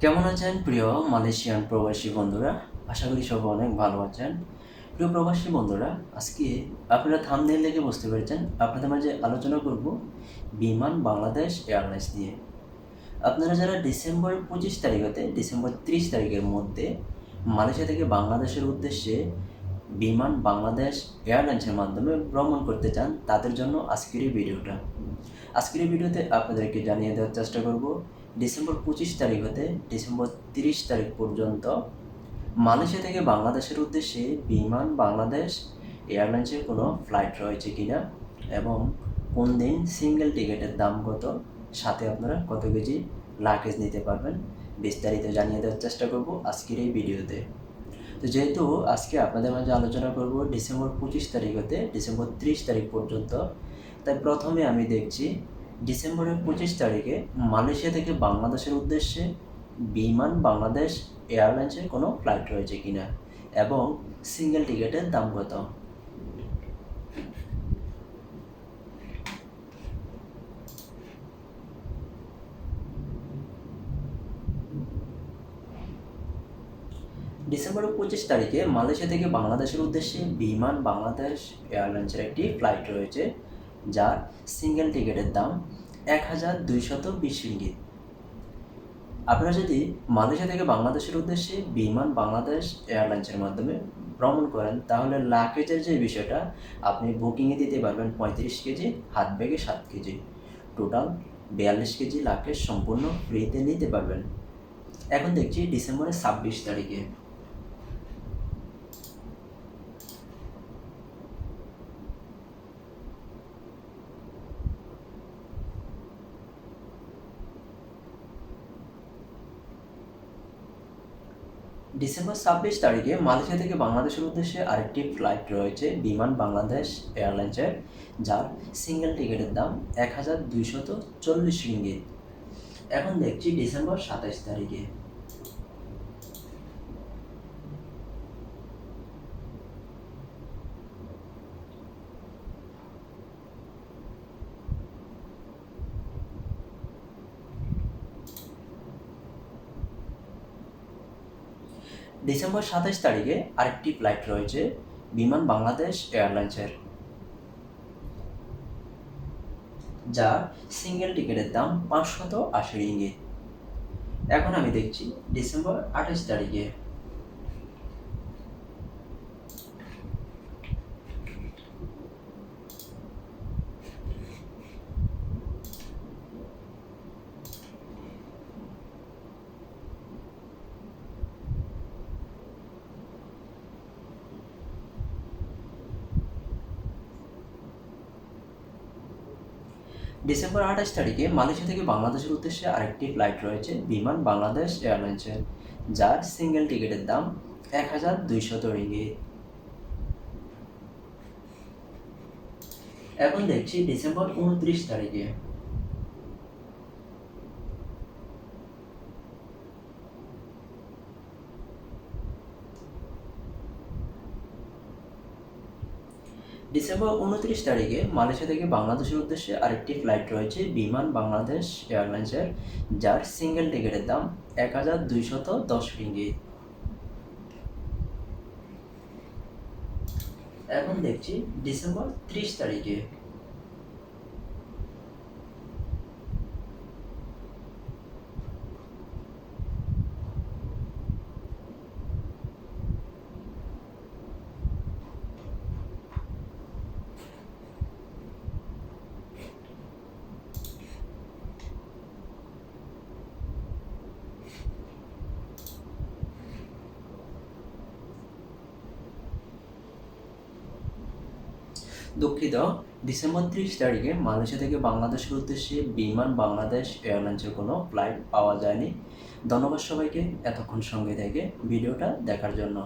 কেমন আছেন প্রিয় মালয়েশিয়ান প্রবাসী বন্ধুরা? আশা করি সবাই অনেক ভালো আছেন। প্রিয় প্রবাসী বন্ধুরা, আজকে আপনারা থাম্বনেইল দেখে বুঝতে পেরেছেন আপনাদের মাঝে আলোচনা করব বিমান বাংলাদেশ এয়ারলাইন্স নিয়ে। আপনারা যারা ডিসেম্বর 25 তারিখ হতে ডিসেম্বর 30 তারিখের মধ্যে মালয়েশিয়া থেকে বাংলাদেশের উদ্দেশ্যে বিমান বাংলাদেশ এয়ারলাইন্সের মাধ্যমে ভ্রমণ করতে চান, তাদের জন্য আজকের এই ভিডিওটা। আজকের এই ভিডিওতে আপনাদেরকে জানিয়ে দেওয়ার চেষ্টা করব ডিসেম্বর 25 তারিখ হতে ডিসেম্বর 30 তারিখ পর্যন্ত মালয়েশিয়া থেকে বাংলাদেশের উদ্দেশ্যে বিমান বাংলাদেশ এয়ারলাইন্সের কোনো ফ্লাইট রয়েছে কিনা এবং কোন দিন সিঙ্গেল টিকিটের দাম কত, সাথে আপনারা কত কেজি লাগেজ নিতে পারবেন, বিস্তারিত জানিয়ে দেওয়ার চেষ্টা করব আজকের এই ভিডিওতে। তো যেহেতু আজকে আপনাদের মাঝে আলোচনা করব ডিসেম্বর 25 তারিখ হতে ডিসেম্বর 30 তারিখ পর্যন্ত, তাই প্রথমে আমি দেখছি ডিসেম্বরের 25 তারিখে মালয়েশিয়া থেকে বাংলাদেশের উদ্দেশ্যে বিমান বাংলাদেশ এয়ারলাইন্সের কোনো ফ্লাইট রয়েছে কিনা এবং সিঙ্গেল টিকিটের দাম কত। ডিসেম্বরের 25 তারিখে মালয়েশিয়া থেকে বাংলাদেশের উদ্দেশ্যে বিমান বাংলাদেশ এয়ারলাইন্সের একটি ফ্লাইট রয়েছে, যার সিঙ্গেল টিকিটের দাম 1220 রিঙ্গিত। আপনারা যদি মালয়েশিয়া থেকে বাংলাদেশের উদ্দেশ্যে বিমান বাংলাদেশ এয়ারলাইন্সের মাধ্যমে ভ্রমণ করেন, তাহলে লাগেজের যে বিষয়টা আপনি বুকিংয়ে দিতে পারবেন 35 কেজি, হাত ব্যাগে 7 কেজি, টোটাল 42 কেজি লাগেজ সম্পূর্ণ ফ্রিতে নিতে পারবেন। এখন দেখছি ডিসেম্বরের 26 তারিখে ডিসেম্বর 26 তারিখে মালয়েশিয়া থেকে বাংলাদেশের উদ্দেশ্যে আরেকটি ফ্লাইট রয়েছে বিমান বাংলাদেশ এয়ারলাইন্সের, যার সিঙ্গেল টিকিটের দাম 1240 রিঙ্গিত। এখন দেখছি ডিসেম্বর 27 তারিখে ডিসেম্বর 27 তারিখে আরেকটি ফ্লাইট রয়েছে বিমান বাংলাদেশ এয়ারলাইন্সের, যার সিঙ্গেল টিকিটের দাম 580 রিঙ্গিত। এখন আমি দেখছি ডিসেম্বর 28 তারিখে ডিসেম্বর 28 তারিখে মালয়েশিয়া থেকে বাংলাদেশের উদ্দেশ্যে আরেকটি ফ্লাইট রয়েছে বিমান বাংলাদেশ এয়ারলাইন্সের, যার সিঙ্গেল টিকিটের দাম 1200 রিঙ্গিত। এখন দেখছি ডিসেম্বর 29 তারিখে ডিসেম্বর 29 তারিখে মালয়েশিয়া থেকে বাংলাদেশের উদ্দেশ্যে আরেকটি ফ্লাইট রয়েছে বিমান বাংলাদেশ এয়ারলাইন্সের, যার সিঙ্গেল টিকিটের দাম 1210 রিঙ্গিত। এখন দেখছি ডিসেম্বর 30 তারিখে দুঃখিত, ডিসেম্বর 30 তারিখে মালয়েশিয়া থেকে বাংলাদেশের উদ্দেশ্যে বিমান বাংলাদেশ এয়ারলাইন্সের কোনো ফ্লাইট পাওয়া যায়নি। ধন্যবাদ সবাইকে এতক্ষণ সঙ্গে থেকে ভিডিওটা দেখার জন্য।